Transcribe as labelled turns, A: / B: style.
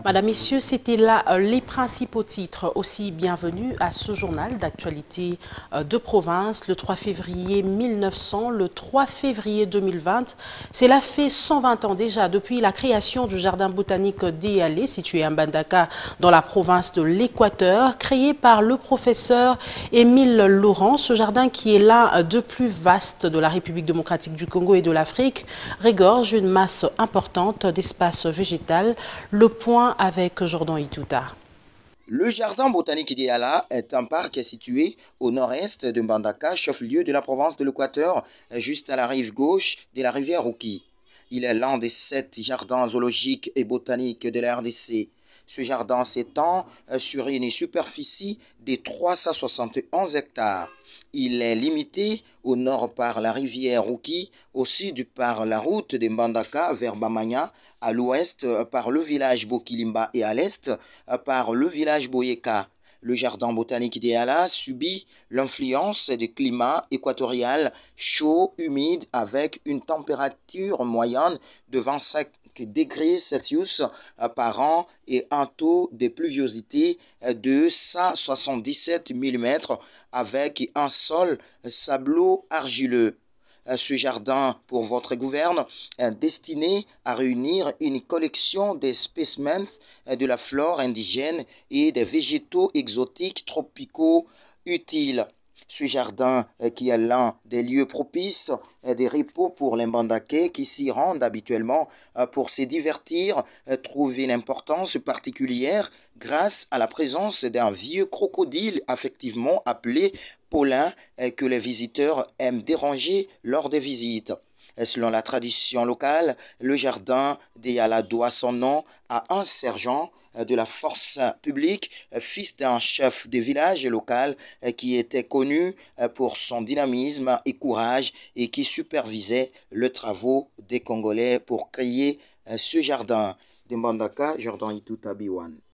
A: Madame, Messieurs, c'était là les principaux titres. Aussi, bienvenue à ce journal d'actualité de province. Le 3 février 1900, le 3 février 2020, cela fait 120 ans déjà depuis la création du jardin botanique d'Eyalé, situé à Mbandaka, dans la province de l'Équateur, créé par le professeur Émile Laurent. Ce jardin, qui est l'un des plus vastes de la République démocratique du Congo et de l'Afrique, regorge une masse importante d'espace végétal. Le point avec Jordan Itouta.
B: Le jardin botanique d'Eyala est un parc situé au nord-est de Mbandaka, chef-lieu de la province de l'Équateur, juste à la rive gauche de la rivière Ruki. Il est l'un des 7 jardins zoologiques et botaniques de la RDC. Ce jardin s'étend sur une superficie de 371 hectares. Il est limité au nord par la rivière Ruki, au sud par la route de Mbandaka vers Bamanya, à l'ouest par le village Bokilimba et à l'est par le village Boyeka. Le jardin botanique d'Eyala subit l'influence du climat équatorial chaud, humide, avec une température moyenne de 25 degrés Celsius par an et un taux de pluviosité de 177 mm avec un sol sablo-argileux. Ce jardin pour votre gouverne est destiné à réunir une collection de spécimens de la flore indigène et des végétaux exotiques tropicaux utiles. Ce jardin, qui est l'un des lieux propices des repos pour les Mbandakais qui s'y rendent habituellement pour se divertir, trouve une importance particulière grâce à la présence d'un vieux crocodile affectivement appelé Paulin que les visiteurs aiment déranger lors des visites. Selon la tradition locale, le jardin d'Eyala doit son nom à un sergent de la force publique, fils d'un chef de village local qui était connu pour son dynamisme et courage et qui supervisait les travaux des Congolais pour créer ce jardin. De Mbandaka, Jordan Itouta Biwan.